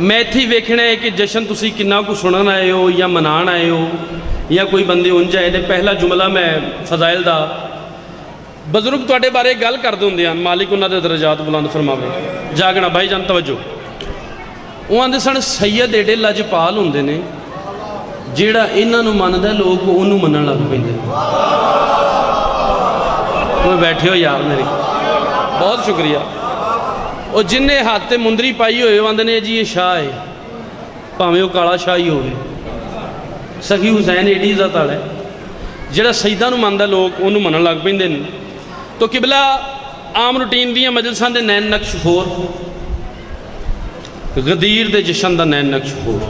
ਮੈਂ ਇੱਥੇ ਹੀ ਵੇਖਣਾ ਹੈ ਕਿ ਜਸ਼ਨ ਤੁਸੀਂ ਕਿੰਨਾ ਕੁ ਸੁਣਨ ਆਏ ਹੋ ਜਾਂ ਮਨਾਉਣ ਆਏ ਹੋ ਜਾਂ ਕੋਈ ਬੰਦੇ ਉਂਝ ਆਏ ਨੇ। ਪਹਿਲਾ ਜੁਮਲਾ ਮੈਂ ਫਜ਼ਾਇਲ ਦਾ, ਬਜ਼ੁਰਗ ਤੁਹਾਡੇ ਬਾਰੇ ਗੱਲ ਕਰਦੇ ਹੁੰਦੇ ਹਨ, ਮਾਲਿਕ ਉਹਨਾਂ ਦੇ ਦਰਜਾਤ ਬੁਲੰਦ ਫਰਮਾਵੇ। ਜਾਗਣਾ ਭਾਈ ਜਾਨ ਤਵੱਜੋ। ਉਹ ਆਂਦੇ ਸਨ ਸੈਯਦ ਏਡੇ ਲਜਪਾਲ ਹੁੰਦੇ ਨੇ, ਜਿਹੜਾ ਇਹਨਾਂ ਨੂੰ ਮੰਨਦਾ ਲੋਕ ਉਹਨੂੰ ਮੰਨਣ ਲੱਗ ਪੈਂਦੇ ਨੇ। ਕੋਈ ਬੈਠੇ ਹੋ ਯਾਰ ਮੇਰੇ, ਬਹੁਤ ਸ਼ੁਕਰੀਆ। ਉਹ ਜਿੰਨੇ ਹੱਥ 'ਤੇ ਮੁੰਦਰੀ ਪਾਈ ਹੋਏ ਆਂਦੇ ਨੇ ਜੀ ਇਹ ਸ਼ਾਹ ਹੈ, ਭਾਵੇਂ ਉਹ ਕਾਲਾ ਸ਼ਾਹ ਹੀ ਹੋਵੇ। ਸਖੀ ਹੁਸੈਨ ਏਡੀ ਇੱਜ਼ਤ ਵਾਲਾ ਹੈ, ਜਿਹੜਾ ਸਈਦਾਂ ਨੂੰ ਮੰਨਦਾ ਲੋਕ ਉਹਨੂੰ ਮੰਨਣ ਲੱਗ ਪੈਂਦੇ ਨੇ। ਤੋ ਕਿਬਲਾ ਆਮ ਰੂਟੀਨ ਦੀਆਂ ਮਜਲਸਾਂ ਦੇ ਨੈਣ ਨਕਸ਼ ਹੋਰ, ਗਦੀਰ ਦੇ ਜਸ਼ਨ ਦਾ ਨੈਣ ਨਕਸ਼ ਹੋਰ।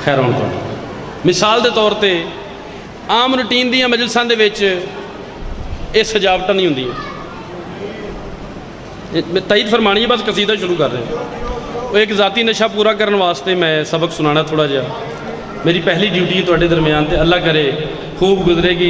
ਖੈਰ ਹੁਣ ਤੁਹਾਡੀ ਮਿਸਾਲ ਦੇ ਤੌਰ 'ਤੇ ਆਮ ਰੂਟੀਨ ਦੀਆਂ ਮਜਲਸਾਂ ਦੇ ਵਿੱਚ ਇਹ ਸਜਾਵਟਾਂ ਨਹੀਂ ਹੁੰਦੀਆਂ। ਮੈਂ ਤਾਇਦ ਫਰਮਾਣੀ ਹੈ, ਬਸ ਕਸੀਦਾ ਸ਼ੁਰੂ ਕਰ ਰਿਹਾ। ਉਹ ਇੱਕ ذاتی ਨਸ਼ਾ ਪੂਰਾ ਕਰਨ ਵਾਸਤੇ ਮੈਂ ਸਬਕ ਸੁਣਾਉਣਾ ਥੋੜ੍ਹਾ ਜਿਹਾ। ਮੇਰੀ ਪਹਿਲੀ ਡਿਊਟੀ ਤੁਹਾਡੇ ਦਰਮਿਆਨ ਤੇ ਅੱਲਾ ਕਰੇ ਖੂਬ ਗੁਜ਼ਰੇਗੀ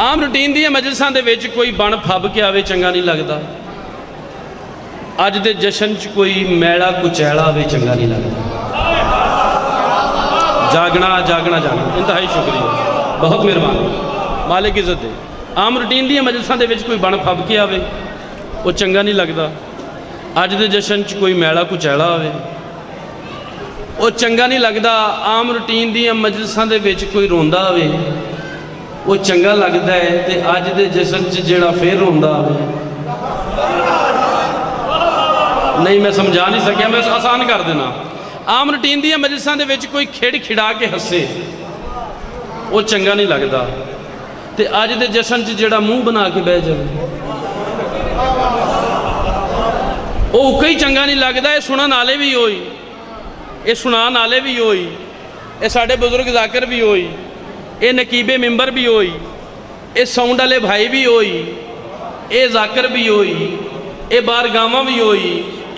ਆਮ ਰੂਟੀਨ ਦੀਆਂ ਮਜਲਸਾਂ ਦੇ ਵਿੱਚ ਕੋਈ ਬਣ ਫੱਬ ਕੇ ਆਵੇ ਚੰਗਾ ਨਹੀਂ ਲੱਗਦਾ। ਅੱਜ ਦੇ ਜਸ਼ਨ 'ਚ ਕੋਈ ਮੈਲਾ ਕੁਚੈਲਾ ਆਵੇ ਚੰਗਾ ਨਹੀਂ ਲੱਗਦਾ। ਜਾਗਣਾ ਜਾਗਣਾ ਜਾਗਣਾ, ਇੰਤਹਾਈ ਸ਼ੁਕਰੀਆ, ਬਹੁਤ ਮਿਹਰਬਾਨੀ, ਮਾਲਿਕ ਇੱਜ਼ਤ ਦੇ। ਆਮ ਰੂਟੀਨ ਦੀਆਂ ਮਜਲਸਾਂ ਦੇ ਵਿੱਚ ਕੋਈ ਬਣ ਫੱਬ ਕੇ ਆਵੇ ਉਹ ਚੰਗਾ ਨਹੀਂ ਲੱਗਦਾ। ਅੱਜ ਦੇ ਜਸ਼ਨ 'ਚ ਕੋਈ ਮੈਲਾ ਕੁਚੈਲਾ ਆਵੇ ਉਹ ਚੰਗਾ ਨਹੀਂ ਲੱਗਦਾ। ਆਮ ਰੂਟੀਨ ਦੀਆਂ ਮਜਲਸਾਂ ਦੇ ਵਿੱਚ ਕੋਈ ਰੋਂਦਾ ਆਵੇ ਉਹ ਚੰਗਾ ਲੱਗਦਾ ਹੈ। ਤੇ ਅੱਜ ਦੇ ਜਸ਼ਨ 'ਚ ਜਿਹੜਾ ਫੇਰ ਰੋਂਦਾ ਆਵੇ, ਨਹੀਂ ਮੈਂ ਸਮਝਾ ਨਹੀਂ ਸਕਿਆ, ਮੈਂ ਆਸਾਨ ਕਰ ਦੇਣਾ। ਆਮ ਰੂਟੀਨ ਦੀਆਂ ਮਜਲਸਾਂ ਦੇ ਵਿੱਚ ਕੋਈ ਖੇਡ ਖਿਡਾ ਕੇ ਹੱਸੇ ਉਹ ਚੰਗਾ ਨਹੀਂ ਲੱਗਦਾ। ਤੇ ਅੱਜ ਦੇ ਜਸ਼ਨ 'ਚ ਜਿਹੜਾ ਮੂੰਹ ਬਣਾ ਕੇ ਬਹਿ ਜਾਵੇ ਉਹ ਕਈ ਚੰਗਾ ਨਹੀਂ ਲੱਗਦਾ। ਇਹ ਸੁਣਨ ਵਾਲੇ ਵੀ ਹੋਈ, ਇਹ ਸੁਣਾਉਣ ਵਾਲੇ ਵੀ ਹੋਈ, ਇਹ ਸਾਡੇ ਬਜ਼ੁਰਗ ਜ਼ਾਕਿਰ ਵੀ ਹੋਈ, ਇਹ ਨਕੀਬੇ ਮਿੰਬਰ ਵੀ ਹੋਈ, ਇਹ ਸਾਊਂਡ ਵਾਲੇ ਭਾਈ ਵੀ ਹੋਈ, ਇਹ ਜ਼ਾਕਿਰ ਵੀ ਹੋਈ, ਇਹ ਬਾਰਗਾਵਾਂ ਵੀ ਹੋਈ।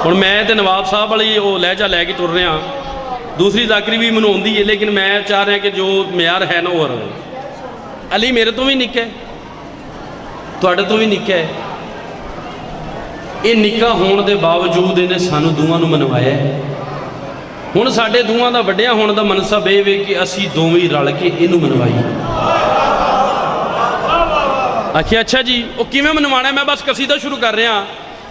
ਹੁਣ ਮੈਂ ਤੇ ਨਵਾਬ ਸਾਹਿਬ ਵਾਲੀ ਉਹ ਲਹਿਜਾ ਲੈ ਕੇ ਤੁਰ ਰਿਹਾ। ਦੂਸਰੀ ਜ਼ਾਕਰੀ ਵੀ ਮੈਨੂੰ ਆਉਂਦੀ ਹੈ, ਲੇਕਿਨ ਮੈਂ ਚਾਹ ਰਿਹਾ ਕਿ ਜੋ ਮਿਆਰ ਹੈ ਨਾ ਉਹ ਰਹੇ। ਅਲੀ ਮੇਰੇ ਤੋਂ ਵੀ ਨਿੱਕਾ ਹੈ, ਤੁਹਾਡੇ ਤੋਂ ਵੀ ਨਿੱਕਾ ਹੈ। ਇਹ ਨਿੱਕਾ ਹੋਣ ਦੇ ਬਾਵਜੂਦ ਇਹਨੇ ਸਾਨੂੰ ਦੋਵਾਂ ਨੂੰ ਮਨਵਾਇਆ ਹੈ। ਹੁਣ ਸਾਡੇ ਦੋਵਾਂ ਦਾ ਵੱਡਿਆਂ ਹੋਣ ਦਾ ਮਨਸਬ ਇਹ ਵੇ ਕਿ ਅਸੀਂ ਦੋਵੇਂ ਰਲ ਕੇ ਇਹਨੂੰ ਮਨਵਾਈਏ। ਆਖਿਆ ਅੱਛਾ ਜੀ ਉਹ ਕਿਵੇਂ ਮਨਵਾਉਣਾ? ਮੈਂ ਬਸ ਕਸੀਦਾ ਸ਼ੁਰੂ ਕਰ ਰਿਹਾ।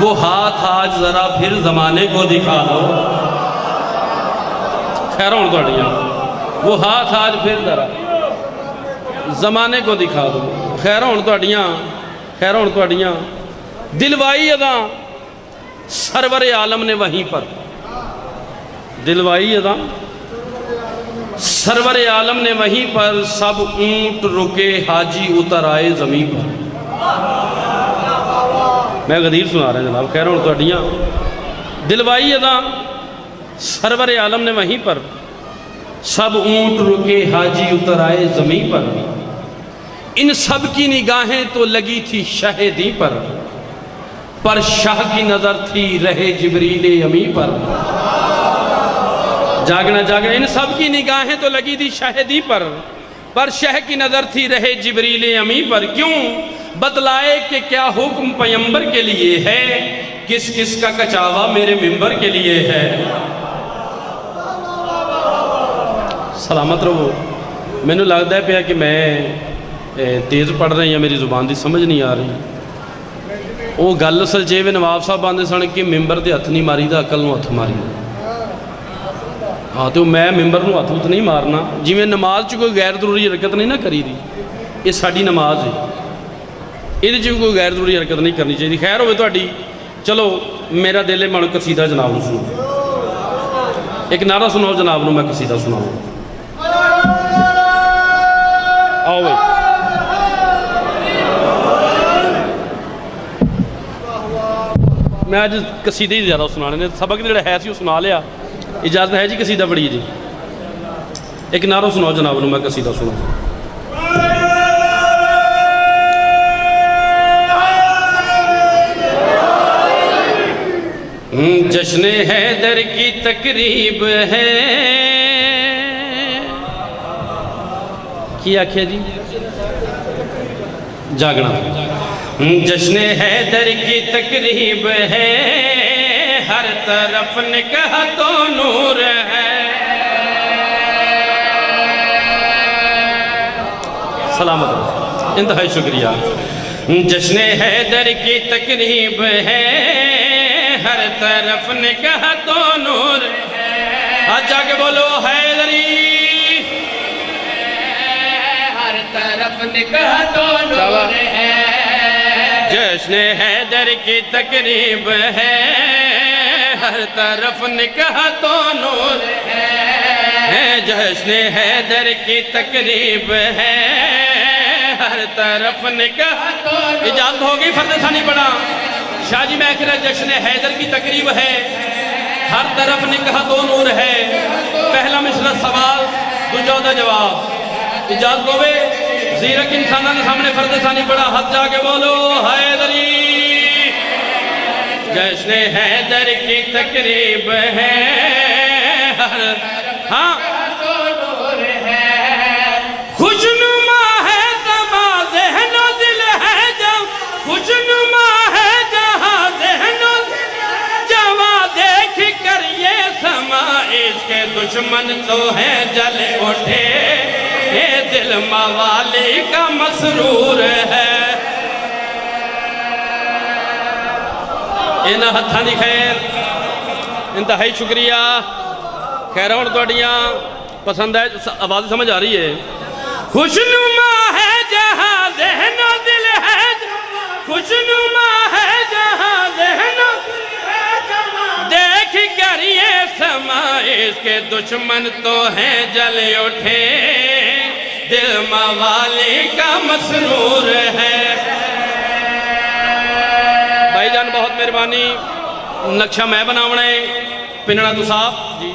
وہ ہاتھ آج ذرا پھر زمانے کو دکھا دو. خیر ہوں تھوڑیاں وہ ہاتھ آج پھر ذرا زمانے کو دکھا دو. خیر ہوں تھوڑیاں دلوائی ادا سرور عالم نے وہیں پر. دلوائی ادا سرور عالم نے وہیں پر. سب اونٹ رکے حاجی اتر آئے زمین پر. میں غدیر سنا رہا ہوں جناب. کہہ رہا ہوں تھوڑیاں دلوائی ادا سرور عالم نے وہیں پر. سب اونٹ رکے حاجی اتر آئے زمین پر. ان سب کی نگاہیں تو لگی تھی شہدی پر شاہ کی نظر تھی رہے جبریل امی پر. جاگنا ان سب کی نگاہیں تو لگی تھی شہدی پر شاہ کی نظر تھی رہے جبریل امی پر. کیوں بتلائے کہ کیا حکم پیمبر کے لیے ہے, کس کس کا کچاوا میرے ممبر کے لیے ہے. سلامت رہو. مینوں لگتا ہے پیا کہ میں تیز پڑھ رہا یا میری زبان دی سمجھ نہیں آ رہی. وہ گل اصل جے نواب صاحب آتے سن کہ ممبر تے ہتھ نہیں ماری دا عقل نو ہتھ ماری دا. ہاں تو میں ممبر نو ہتھ نہیں مارنا. جی میں نماز چ کوئی غیر ضروری حرکت نہیں نہ کری دی, یہ ساری نماز ہے, یہ کوئی غیر ضروری حرکت نہیں کرنی چاہیے. خیر ہوئے تہاڈی. چلو میرا دل ہے میں قصیدہ جناب نو سناؤ. ایک نعرہ سناؤ جناب نو, میں قصیدہ سناؤں. آؤ بھائی. میں اج قصیدے ہی زیادہ سنانے نے, سبق جڑا ہے سی وہ سنا لیا. اجازت ہے جی قصیدہ پڑھیے جی. ایک نعرہ سناؤ جناب نو, میں قصیدہ سناؤں. جشن حیدر کی تقریب ہے. کیا کیا جی جاگنا. جشن حیدر کی تقریب ہے, ہر طرف نکاح تو نور ہے. سلامت, انتہائی شکریہ. جشن حیدر کی تقریب ہے, ہر طرف نکاح تو نور ہے. آج جا کے بولو حیدری. ہر طرف نکاح تو نور ہے. جشن حیدر کی تقریب ہے, ہر طرف نکاح تو نور ہے. جشن حیدر کی تقریب ہے, ہر طرف نکاح تو نور ہے. اجازت ہوگی فرد ثانی پڑھا. شاہ جی میں کہہ رہا جشن حیدر کی تقریب ہے, ہر طرف نکاح تو نور ہے. پہلا مصرع سوال, دوجا دا جواب. اجازت ہوئے زیرک انسانہ کے سامنے فرد ثانی پڑھا. ہاتھ جا کے بولو حیدری. جشن حیدر کی تقریب ہے, ہاں خوشنما ہے سما ذہن و دل ہے جب, خوشنما ہے جہاں ذہن و جہاں دیکھ کر یہ سما. اس کے دشمن تو ہیں جل اٹھے, یہ دل موالی کا مسرور ہے. انہاں ہتھاں دی خیر, انتہائی شکریہ. خیر ہون تہاڈیاں پسند ہے, آواز سمجھ آ رہی ہے. خوشنما ہے جہاں ذہن و دل ہے, خوشنما ہے جہاں ذہن و دیکھ کر یہ سما. اس کے دشمن تو ہیں جل اٹھے, دل موالی کا مسرور ہے. بھائی جان بہت مہربانی. نقشہ میں بناونا ہے, پننا تو صاحب جی.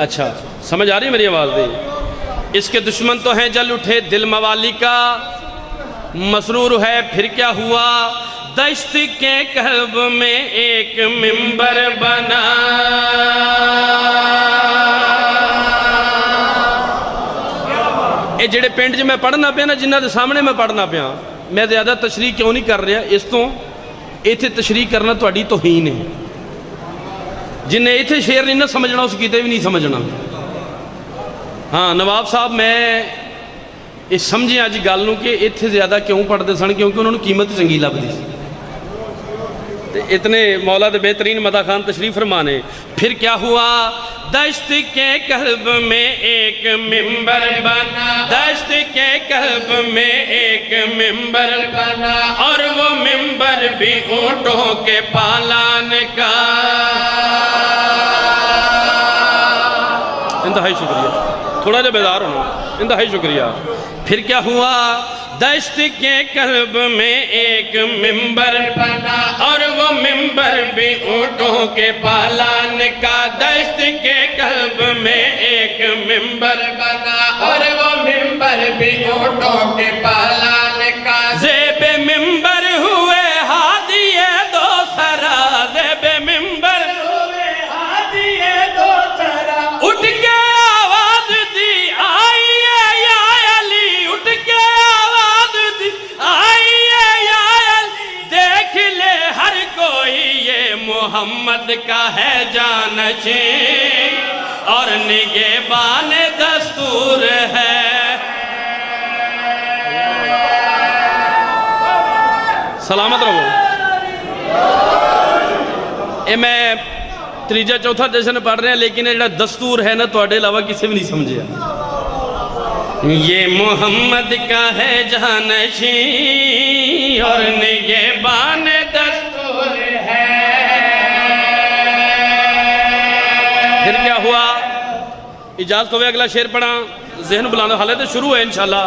اچھا سمجھ آ رہی ہے میری آواز دے. اس کے دشمن تو ہیں جل اٹھے, دل موالی کا مسرور ہے. پھر کیا ہوا دشت کے قلب میں ایک ممبر بنا, یہ جڑے پنڈ میں پڑھنا پیا نا, جنہ دے سامنے میں پڑھنا پیا, میں زیادہ تشریح کیوں نہیں کر رہا. اس تو ایتھے تشریح کرنا تہاڈی توہین ہے. جن نے ایتھے شعر نہیں نہ سمجھنا, اس کیتے بھی نہیں سمجھنا. ہاں نواب صاحب میں یہ سمجھے اج گل نوں کہ ایتھے زیادہ کیوں پڑھتے سن, کیونکہ انہوں نے قیمت چنگی لبھی سی. اتنے مولا دے بہترین مدح خان تشریف فرمانے. پھر کیا ہوا؟ دشت کے قلب میں ایک ممبر بنا، دشت کے قلب میں ایک ممبر بنا، اور وہ ممبر بھی اونٹوں کے پالان کا. انتہائی شکریہ، تھوڑا جا بیدار ہونا، انتہائی شکریہ. پھر کیا ہوا؟ دشت کے قلب میں ایک ممبر بنا، اور وہ ممبر بھی اونٹوں کے پالان کا. دشت کے قلب میں ایک ممبر بنا، اور وہ ممبر بھی اونٹوں کے پالان کا. زیب ممبر ہوئے ہادی دو سرا، زیب ممبر ہوئے ہادی دو سرا. اٹھ کے آواز دی آئیے یا علی، اٹھ کے آواز دی آئیے یا علی. دیکھ لے ہر کوئی یہ محمد کا ہے جانشین، اور نگہبان دستور ہے. سلامت رہو. اے میں تریجا چوتھا جشن پڑھ رہے ہیں، لیکن یہ دستور ہے نا تو علاوہ کسی بھی نہیں سمجھے. یہ محمد کا ہے جانشین، اور نگہبان دستور ہے. پھر کیا ہوا؟ اجازت ہوئے اگلا شعر پڑھا، ذہن بلانا حالت شروع ہے انشاءاللہ.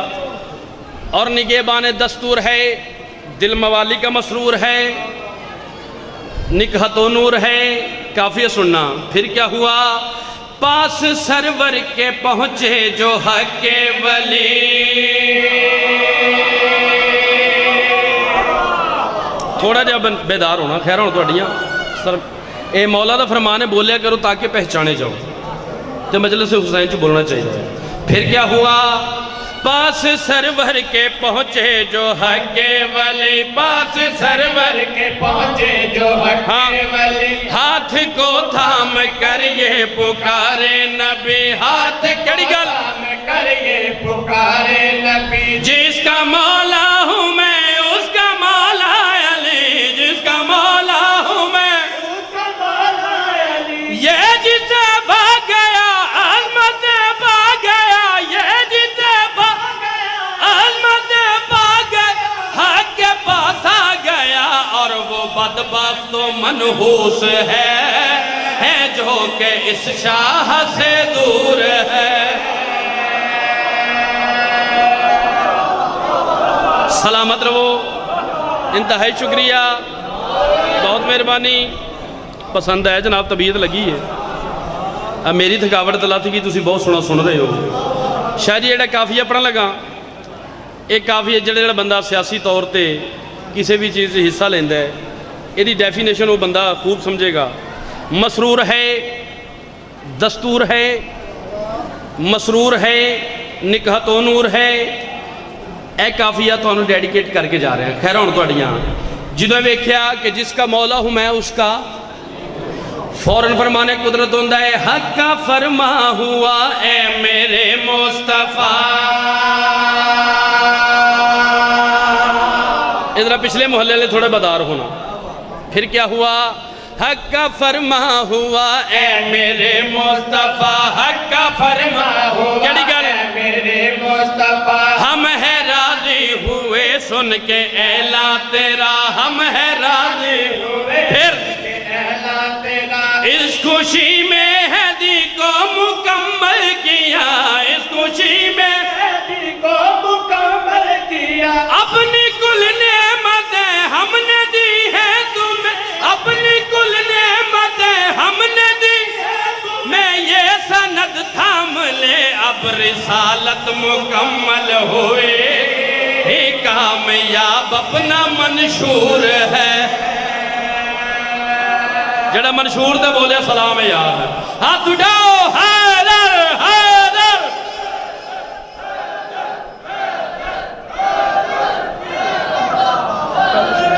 اور نگہبان دستور ہے، دل موالی کا مسرور ہے، نکہت و نور ہے. کافیہ سننا. پھر کیا ہوا؟ پاس سرور کے پہنچے جو حق کے ولی. تھوڑا جا بیدار ہونا، خیر ہونا توڑیاں سر. اے مولا دا فرمان ہے بولیا کرو تاکہ پہچانے جاؤ، تو مجلس حسین چو بولنا چاہیے. پھر کیا ہوا؟ پاس سرور کے پہنچے جو حق کے ولی، پاس سرور کے پہنچے جو حق کے ولی. ہاتھ کو تھام کر یہ پکارے نبی، ہاتھ کڑی گل کر یہ پکارے نبی. جس کا مولا ہوں میں اس کا مولا علی، جس کا مولا ہوں میں اس کا مولا علی. یہ جسے بھاگ گیا عظمت بھاگ گیا، یہ جسے بھاگ گیا عظمت بھاگ گیا، حق کے پاس آ گیا. اور وہ بدبخت و منحوس ہے جو کہ اس شاہ سے دور ہے. سلامت رہو. انتہائی شکریہ، بہت مہربانی. پسند ہے جناب، طبیعت لگی ہے. اب میری تھکاوٹ تلا تھی کہ تسی بہت سونا سن رہے ہو. شاہ جی جڑا کافیہ پڑھن لگا، ایک کافیہ جڑا بندہ سیاسی طور تے کسی بھی چیز حصہ لیندہ ہے، یہ ڈیفینیشن وہ بندہ خوب سمجھے گا. مسرور ہے، دستور ہے، مسرور ہے، نکہت و نور ہے. اے کافیہ تو انہوں ڈیڈیکیٹ کر کے جا رہے ہیں. خیر ہوں توڑیاں جنہوں نے ویکھیا کہ جس کا مولا ہوں میں اس کا، فوراً فرمانے قدرت ہوندہ ہے. حق کا فرما ہوا اے میرے مصطفیٰ. ادھر پچھلے محلے لے تھوڑے بدار ہونا. پھر کیا ہوا؟ حق کا فرما ہوا اے میرے مصطفیٰ، حق کا فرما ہوا اے میرے مصطفیٰ. ہم ہیں راضی ہوئے سن کے اعلان تیرا، ہم ہیں راضی ہوئے پھر اعلان تیرا. اس خوشی میں ہدی کو مکمل کیا، اس خوشی میں ہدی کو مکمل کیا. اپنی کل نعمتیں ہم نے دی ہے تمہیں، اپنی کل نعمتیں ہم نے دی. میں یہ سند تھام لے، اب رسالت مکمل ہوئے، کامیاب اپنا منشور ہے. جڑا منشور دے بولے سلام یار. ہاتھ اٹھاؤ، حیدر حیدر.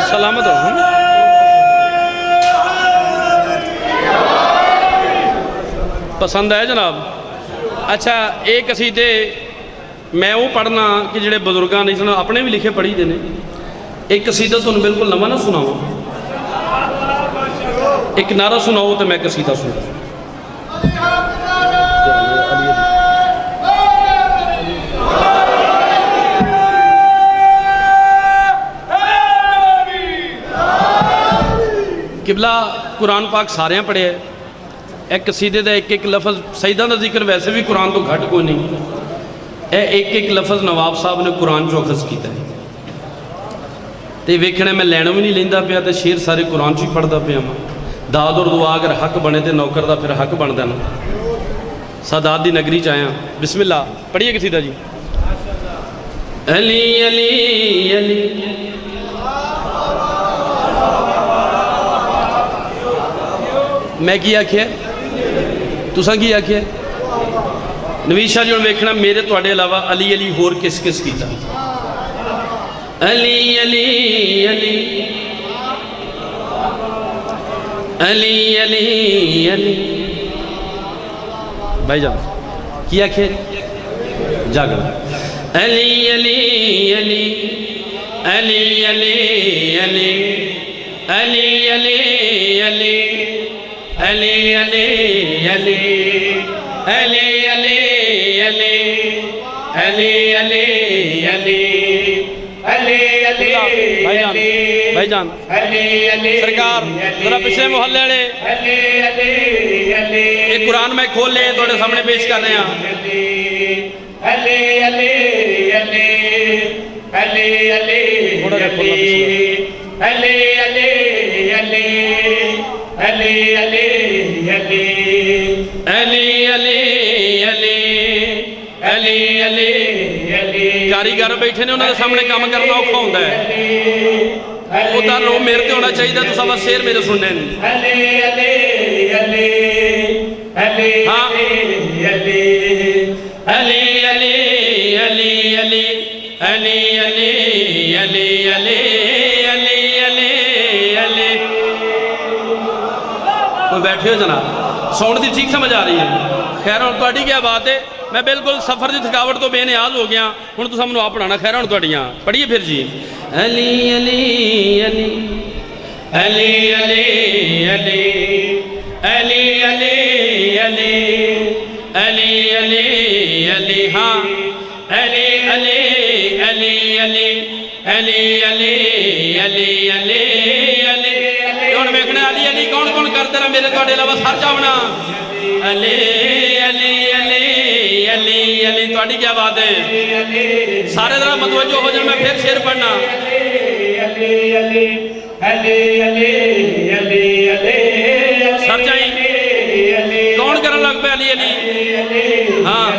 سلامت ہو. پسند ہے جناب. اچھا ایک قصیدے میں وہ پڑھنا کہ جڑے بزرگاں نہیں سنا اپنے بھی لکھے پڑھی دینے. ایک قصیدہ تو بالکل نواں نہ سناؤں. ایک نعرہ سناؤ تو میں قصیدہ سنا. قبلہ قرآن پاک سارے پڑھے ہے. ایک قصیدے دا ایک ایک لفظ سیدہ دا ذکر ویسے بھی قرآن تو گھٹ کوئی نہیں. اے ایک ایک لفظ نواب صاحب نے قرآن چو اخذ کیتا ہے. تے ویکھنے میں لینا بھی نہیں لیندہ پیا تے شیر سارے قرآن چو ہی پڑھدا پیا. داد اور دعا اگر حق بنے تے نوکر دا پھر حق بن دینا. سادات دی نگری چاہیاں. بسم اللہ پڑھیے قصیدہ جی. علی علی علی میں کی آکھیا تساں کی آکھیا نویز شاہ جی ہن ویکھنا میرے تواڈے علاوہ علی علی ہور کس کس کیتا. علی علی علی علی علی علی بھائی جان کی آکھے جاگر علی علی علی علی علی علی علی علی علی علی علی علی علی علی علی علی علی علی بھائی جان سرکار ذرا پچھلے محلے والے ایک قرآن میں کھول لے تھوڑے سامنے پیش کر رہے ہیں. تھوڑا جا کاریگر بیٹھے نے انہوں نے سامنے کام کرنا اوکھا ہوتا ہے. وہ در رو میرے تے ہونا چاہیے تو سب شیر میرے سننے ہاں علی علی علی علی علی علی علی علی علی علی علی. کوئی بیٹھے ہو جناب ساؤنڈ دی ٹھیک سمجھ آ رہی ہے. خیر ہوں تہاڈی کیا بات ہے میں بالکل سفر دی تھکاوٹ تو بے نیاز ہو گیا ہوں تو سب آپ پڑھانا. خیر ہوں تہاڈیاں پڑھیے پھر جی. علی علی علی علی علی علی علی علی علی علی علی ہاں علی علی علی علی علی علی علی علی علی. ہوں ویکھنا علی علی کون کون کرتے رہا میرے تہاڈے علاوہ سر جاؤنا. علی علی علی علی علی تہاڈی کیا بات ہے سارے ذرا متوجہ ہو جائیں میں پھر شعر پڑھنا. سر جائیں کون کرن لگ پہ علی علی ہاں.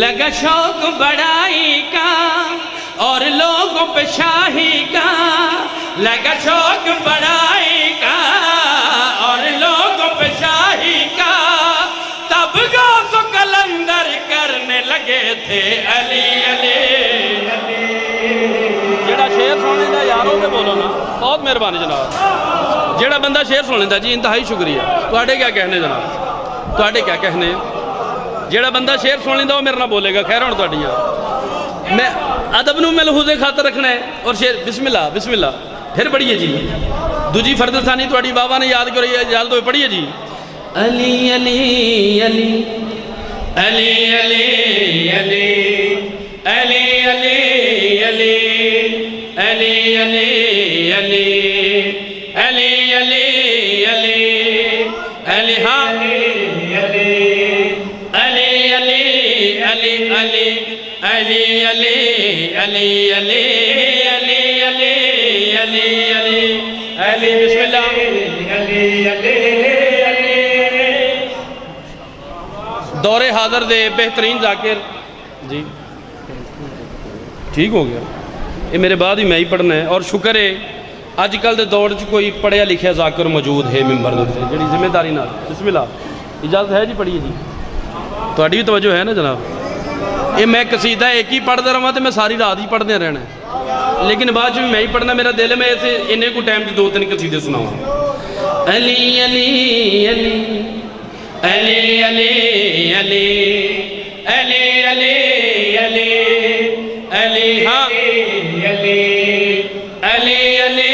لگا شوق بڑائی کا اور لوگوں پہ شاہی کا. لگا شوق بڑائی کا اور لوگوں پہ شاہی کا. تب غوث و کلندر کرنے لگے تھے علی علی. جیڑا شعر سننے دا یاروں پہ بولو نا بہت مہربانی جناب. جیڑا بندہ شعر سننے دا جی انتہائی شکریہ. تواڈے کیا کہنے جناب تواڈے کیا کہنے. جیڑا بندہ شعر سن لیندا وہ میرے نہ بولے گا. خیر ہوں تواڈیاں میں ادب نو ملحوظ خاطر رکھنا ہے. اور شعر بسم اللہ بسم اللہ پھر پڑھیے جی. دوجی فرد ثانی تواڈی بابا نے یاد کری یاد تو پڑھیے جی. علی علی علی علی علی علی علی علی علی علی علی علی علی علی علی علی ہاں علی علی علی علی علی علی علی علی علی علی بسم اللہ. دور حاضر دے بہترین ذاکر جی ٹھیک ہو گیا. یہ میرے بعد ہی میں ہی پڑھنا ہے. اور شکر ہے اج کل دے دور کوئی پڑھیا لکھیا ذاکر موجود ہے ممبر دے جڑی ذمہ داری نال. بسم اللہ اجازت ہے جی پڑھیے جی. تہاڈی بھی توجہ ہے نا جناب. یہ میں قصیدہ ایک ہی پڑھتا رہا تو میں ساری رات ہی پڑھتے رہنا ہے لیکن بعد میں ہی پڑھنا میرا دل ہے میں ایسے انہیں کو ٹائم دو تین قصیدے سناؤں. علی علی علی علی علی علی علی علی علی علی ہاں علی علی علی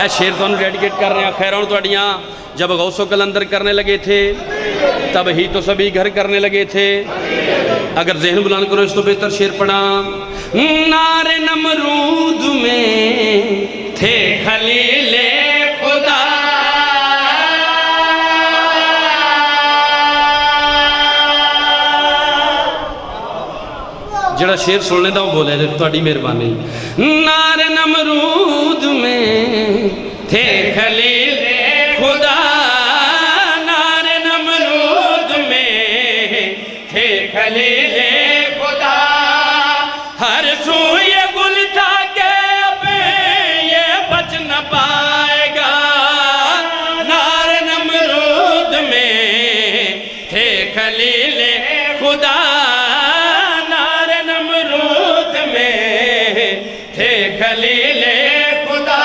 اے شعر تو ڈیڈیکیٹ کر رہے ہیں خیروں تھوڑیاں جب غوث و کلندر کرنے لگے تھے تب ہی تو سبھی گھر کرنے لگے تھے اگر ذہن بلند کرو اس تو بہتر شعر پڑھا نار نمرود میں تھے خلیل خدا جڑا شعر سننے دا وہ بولے تھوڑی مہربانی نار نمرود میں تھے خلیل خدا نار نمرود میں تھے خلیل خدا ہر سو یہ گل تھا کہ اب یہ بچ نہ پائے گا نار نمرود میں تھے خلیل خدا خلیل خدا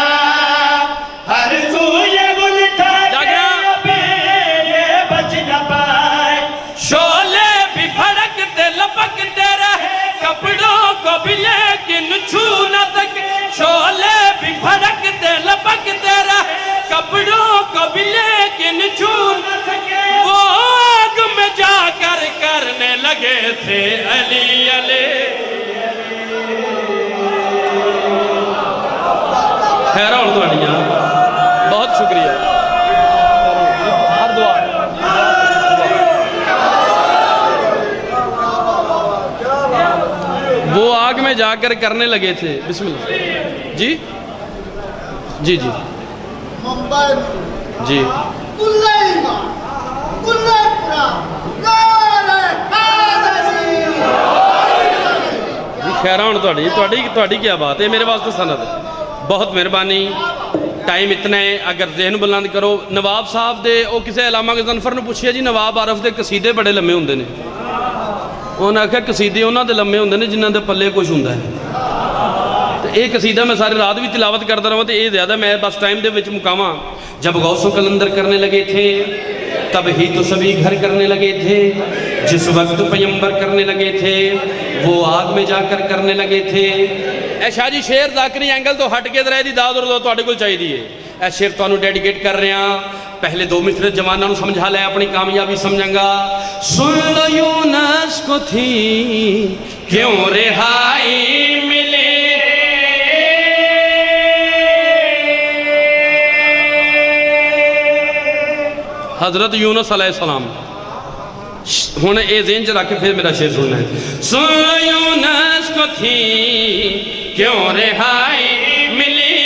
ہر سو یہ گل تھا کہ اب یہ بچ نہ پائے شعلے بھی بھڑکتے لپکتے رہے کپڑوں کو بھی لیکن چھو نہ سکے شعلے بھی بھڑکتے لپکتے رہے کپڑوں کو بھی لیکن چھو نہ سکے وہ آگ میں جا کر کرنے لگے تھے علی علی خیروں تھوڑیاں بہت شکریہ ہر دعا وہ آگ میں جا کر کرنے لگے تھے بسم اللہ جی جی جی جی خیروں تھوڑی کیا بات ہے میرے واسطے سند ہے بہت مہربانی ٹائم اتنا ہے اگر ذہن بلند کرو نواب صاحب دے او کسے علامہ غضنفر نے پوچھیا جی نواب عارف دے قصیدے بڑے لمے ہوندے نے انہوں نے آکھا قصیدے انہاں دے لمے ہوندے نے جنہاں دے پلے کچھ ہوندا ہے تو ایک قصیدہ میں ساری رات بھی تلاوت کرتا رہا تو یہ زیادہ میں بس ٹائم دے وچ مکاواں جب غوث و کلندر کرنے لگے تھے تب ہی تو سبھی گھر کرنے لگے تھے جس وقت پیمبر کرنے لگے تھے وہ آگ میں جا کر کرنے لگے تھے اے شاہ جی شعر ذاکری اینگل تو ہٹ کے درائے دی داد اور دو تو آٹے کو چاہی دیئے اے شعر تو انہوں ڈیڈیکیٹ کر رہے ہیں پہلے دو مصرے جوانہ انہوں سمجھا لے اپنی کامیابی سمجھیں گا سن لو یونس کو تھی کیوں رہائی ملے حضرت یونس علیہ السلام ہونے اے ذہن چ رکھے پھر میرا شعر سننا ہے سن لو یونس کو تھی کیوں رہائی ملی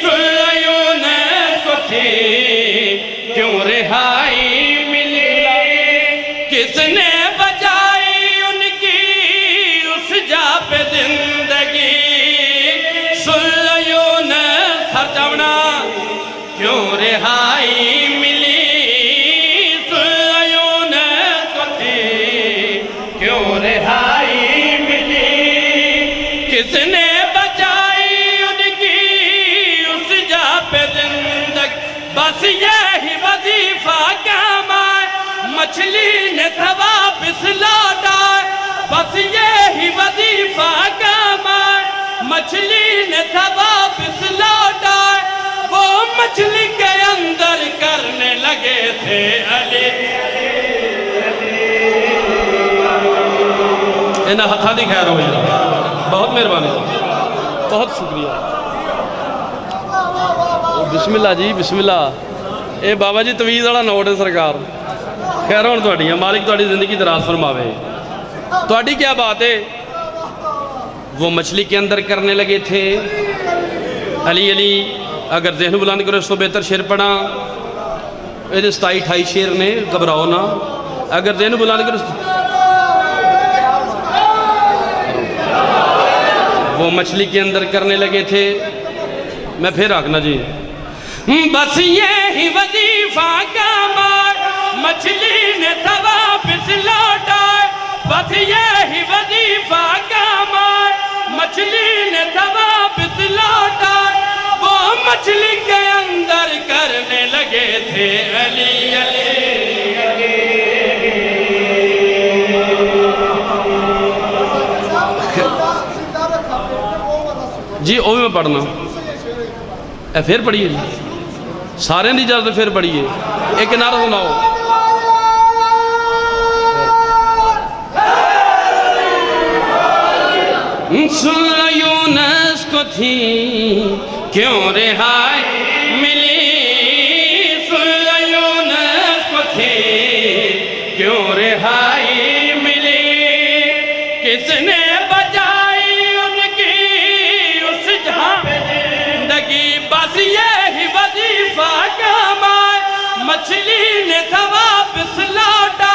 سن لو یونس کو تھی کیوں رہائی ملی کس نے بچائی ان کی اس جا پہ زندگی سن لو یونس ہر جونا کیوں رہائی ملی رہائی ملی کس نے بچائی ان کی اس جا پہ زندگی بس یہی وظیفہ کام آئے مچھلی نے واپس لوٹائے بس یہی وظیفہ کام آئے مچھلی نے واپس لوٹائے وہ مچھلی کے اندر کرنے لگے تھے علی انہا ہتھا دی خیر ہوئی بہت مہربانی بہت شکریہ بسم اللہ جی بسم اللہ اے بابا جی تویز والا نوٹ ہے سرکار خیر ہون توڑی ہیں مالک توڑی زندگی دراز فرماوے توڑی کیا بات ہے وہ مچھلی کے اندر کرنے لگے تھے علی علی اگر ذہن بلند کرو اس تو بہتر شعر پڑھا یہ 27-28 شعر نے گھبراؤ نا اگر ذہن بلند کرو وہ مچھلی کے اندر کرنے لگے تھے میں پھر آکنا جی بس یہی وظیفہ کام آئے مچھلی نے واپس لوٹائے بس یہی وظیفہ کام آئے مچھلی نے واپس لوٹائے وہ مچھلی کے اندر کرنے لگے تھے علی علی جی او بھی میں پڑھنا اے پھر پڑھیے جی سارے دی اجازت پھر پڑھیے ایک نعرہ سناؤ سن یونس کو تھی کیوں رہائی ملی سن یونس کو تھی کیوں رہائی ملی کس نے بجائی ان کی اس جہاں زندگی بس یہی وظیفہ کام آئے مچھلی نے تھا واپس لوٹا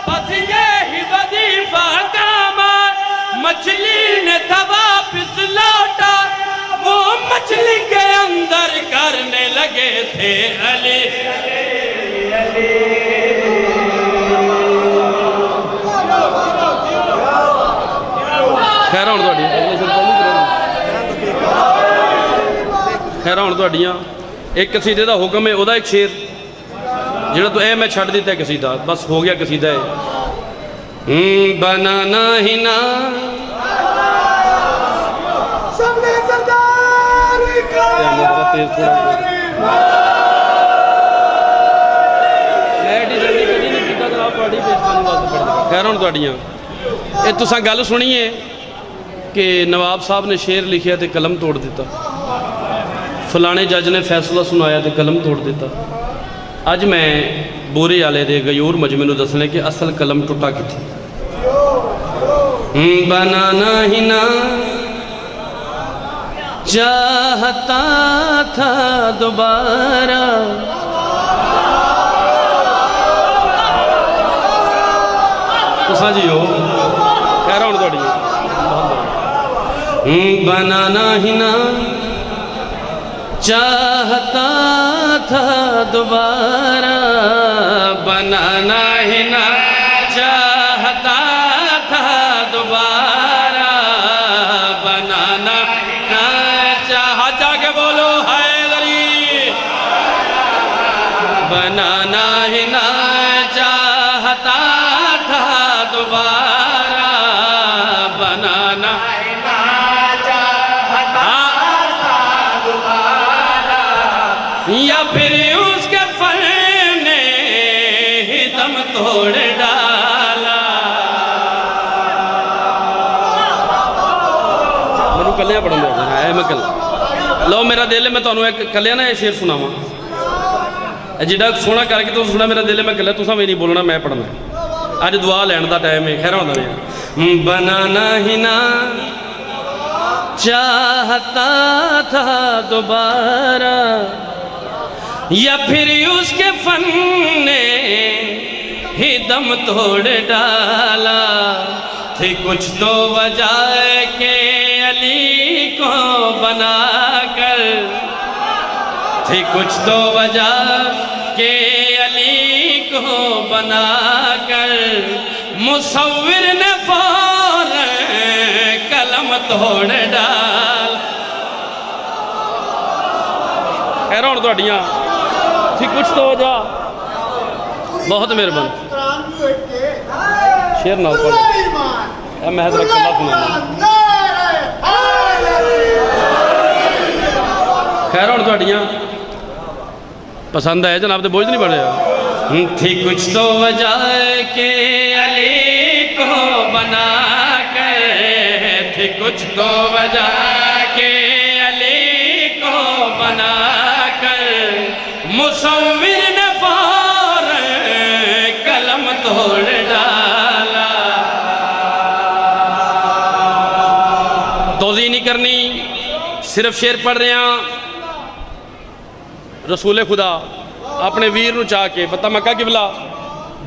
بس یہی وظیفہ کام آئے مچھلی نے تھا واپس لوٹا وہ مچھلی کے اندر کرنے لگے تھے علی خیران توڑیاں ایک قصیدے دا حکم ہے او دا ایک شیر جڑا تو اے میں چھڑ دیتا ہے قصیدہ بس ہو گیا قصیدہ ہے بنانا ہی نا خیران توڑیاں اے تساں گل سنیے کہ نواب صاحب نے شیر لکھیا تے قلم توڑ دیتا فلانے جج نے فیصلہ سنایا تے قلم توڑ دیتا اج میں بورے آلے دے غیور مجمع نو دسنے کہ اصل قلم ٹوٹا کی تھی بنانا ہی نہ چاہتا تھا دوبارہ تساں جی ہو خیر ہون توڑی بنانا ہی نہ چاہتا تھا دوبارہ بنانا ہی نہ چاہتا تھا دوبارہ بنانا نہ چاہتا کہ بولو حیدری بنانا ہی نہ چاہتا تھا دوبارہ بنانا یا پھر اس کے فن نے ہی دم توڑ ڈالا میں کلیاں پڑھوں گا ہے میں کل لو میرا دل ہے میں تو ایک کلیاں نا یہ شیر سنا ہوں جیڑا سونا کر کے تو سنا میرا دل ہے میں کلیاں تو سا میں نہیں بولنا میں پڑھنا ہے آج دعا لین دا ٹائم ہے خیر ہوندہ نہیں بنانا ہی نہ چاہتا تھا دوبارہ یا پھر اس کے فن نے ہی دم توڑ ڈالا تھی کچھ تو وجہ کہ علی کو بنا کر تھی کچھ تو وجہ کہ علی کو بنا کر مصور نے فوراً قلم توڑ ڈال خیران توڑیاں تھی کچھ تو وجہ بہت مہربان شیر نہ پڑھ اے محض رکھ اللہ سنانا خیران توڑیاں پسند ہے جناب تے بوجھ نہیں پڑھ رہا تھی کچھ تو وجہ کہ علی کو بنا کر تھی کچھ تو وجہ کہ علی کو بنا کر مصور نے فوراً قلم توڑ ڈالا توضیح نہیں کرنی صرف شیر پڑھ رہے ہیں رسول خدا اپنے ویر نو چاہ کے پتہ مکہ کی بلا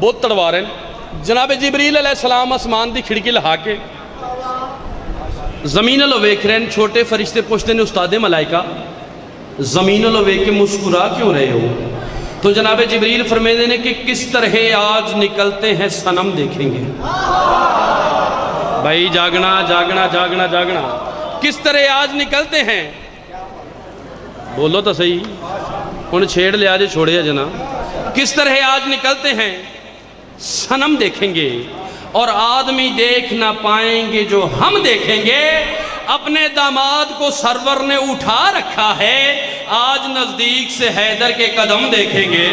بہت تڑوا رہے ہیں جناب جبریل علیہ السلام آسمان دی کھڑکی لہا کے زمین لو ویکھ رہے ہیں چھوٹے فرشتے پوچھتے ہیں استاد ملائکہ زمین لو ویکھ کے مسکرا کیوں رہے ہو تو جناب جبریل فرمیدے نے کہ کس طرح آج نکلتے ہیں صنم دیکھیں گے بھائی جاگنا جاگنا جاگنا جاگنا کس طرح آج نکلتے ہیں بولو تو صحیح انہیں چھیڑ لیا جے چھوڑے جنا کس طرح آج نکلتے ہیں صنم دیکھیں گے اور آدمی دیکھ نہ پائیں گے جو ہم دیکھیں گے اپنے داماد کو سرور نے اٹھا رکھا ہے، آج نزدیک سے حیدر کے قدم دیکھیں گے۔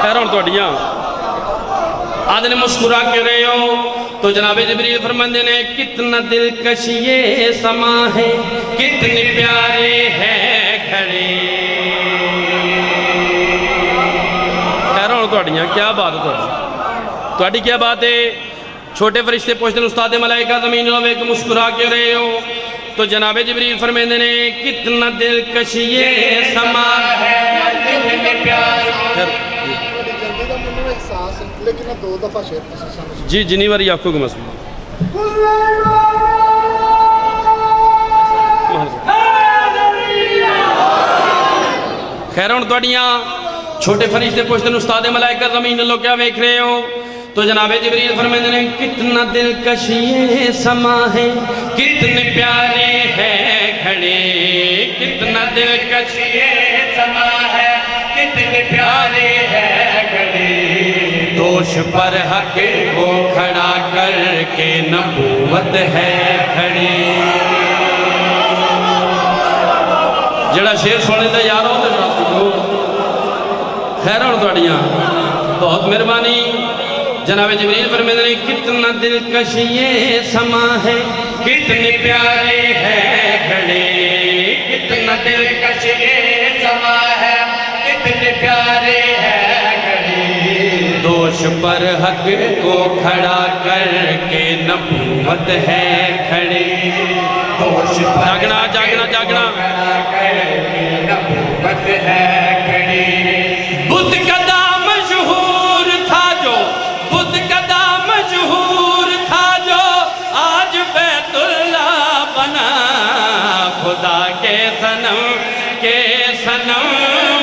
خیروں توڑیاں آج نے مسکرا کے رہے ہو تو جناب جبریل فرماندے نے کتنا دلکش یہ سما ہے، کتنے پیارے ہیں کھڑے۔ خیروں توڑیاں کیا بات ہے توڑی کیا بات ہے؟ چھوٹے فرشتے پوچھتے ہیں استاد ملائکہ زمین ہوئے کہ مسکرا کے رہے ہو تو جناب جبریل فرماندے نے کتنا دلکش یہ سما ہے، کتنے پیارے ہیں۔ لیکن دو دفعہ شیئر کسی سامنے جی جنی واری آپ کو کہ مسئلہ خیرون توڑیاں چھوٹے فرشتے پوچھتے ہیں استاد ملائکہ زمین اللہ کیا دیکھ رہے ہو تو جناب جبریل فرماتے ہیں کتنا دلکش یہ سما ہے، کتنے پیارے ہیں کھڑے، کتنا دلکش یہ سما ہے، کتنے پیارے ہیں کھڑے، دوش پر حق کو کھڑا کر کے نبوت ہے کھڑی۔ جڑا شیر سونے تھا یاروں دے رات کو خیروں توڑیاں بہت مہربانی۔ جناب جبریل فرماتے ہیں کتنا دلکش یہ سما ہے، کتنے پیارے ہیں کھڑے، کتنا دلکش یہ سما ہے، کتنے پیارے ہیں کھڑے، دوش پر حق کو کھڑا کر کے نبوت ہے کھڑی، دوش پر جاگنا جاگنا جاگنا کھڑا کر کے نبوت ہے کھڑی۔ بدھ قدا مشہور تھا جو، بدھ قدا مشہور تھا جو، آج بیت اللہ بنا، خدا کے صنم کے صنم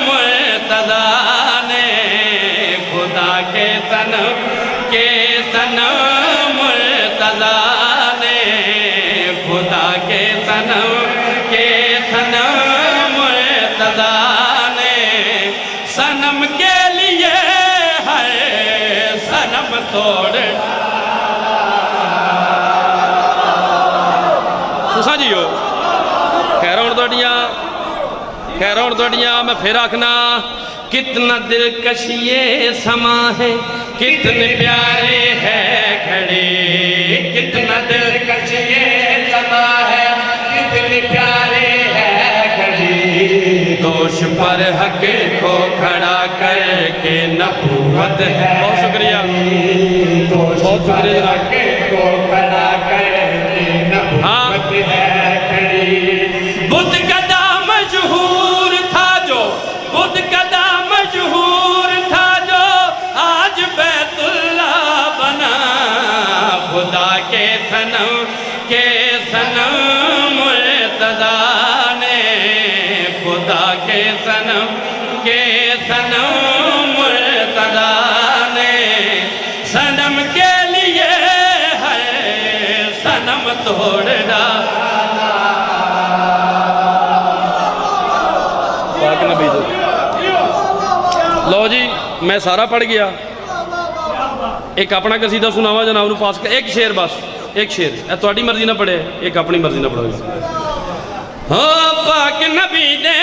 مرتضیٰ نے، خدا کے صنم کے صنم مرتضیٰ نے، خدا کے صنم کے صنم مرتضیٰ نے، صنم کے لیے ہے صنم توڑ تساں جی ہو خیروں توڑیاں میں پھر آکھنا کتنا دلکش یہ سما ہے، کتنے پیارے ہیں کھڑے، کتنا دلکش یہ سما ہے، کتنے پیارے ہیں کھڑے، دوش پر حق کو کھڑا کر کے نبوت ہے۔ بہت شکریہ بہت شکریہ حق کو کھڑا کر کے نبوت ہے کھڑی۔ بدھ قدا مشہور تھا جو، بدھ قدا مشہور تھا جو، آج بیت اللہ بنا، خدا کے صنم کے صنم مرتضیٰ نے، خدا کے صنم کے صنم مرتضیٰ نے، صنم کے لیے ہے صنم توڑنا۔ لو جی میں سارا پڑھ گیا، ایک اپنا قصیدہ سناوا جناب نو پاس کر، ایک شعر بس ایک شعر، تہاڈی مرضی نہ پڑھے، ایک اپنی مرضی نہ پڑھو۔ ہو پاک نبی دے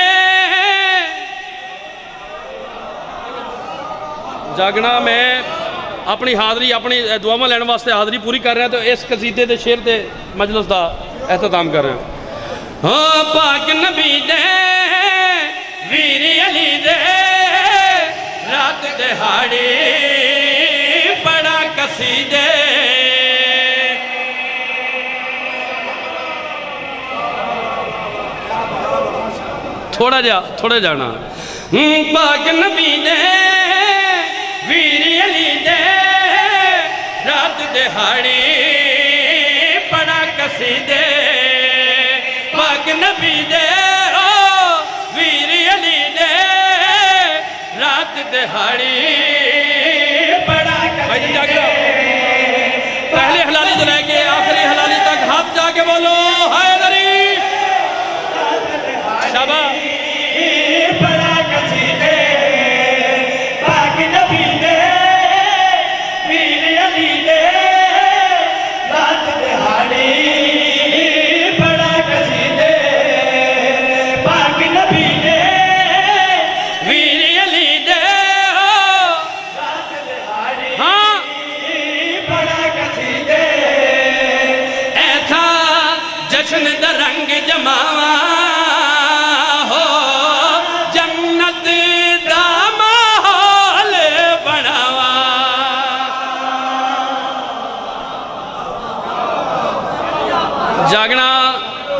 جاگنا، میں اپنی حاضری اپنی دعاواں لین واسطے حاضری پوری کر رہا تو اس قصیدے دے شعر دے مجلس دا اختتام کر رہا ہوں۔ ہو پاک نبی دے ویر علی دے رات دہاڑی بڑا قصیدے، تھوڑا جانا۔ پاک نبی دے ویر علی دے رات دہاڑی بڑا قصیدے، پاک نبی دے ویر علی دے رات دہاڑی بڑا قصیدے، پہلے حلالی تو لے کے آخری حلالی تک ہاتھ جا کے بولو حیدری شاباش۔ بڑا قصیدے پاک نبی دے ویر علی دے رات دہاڑی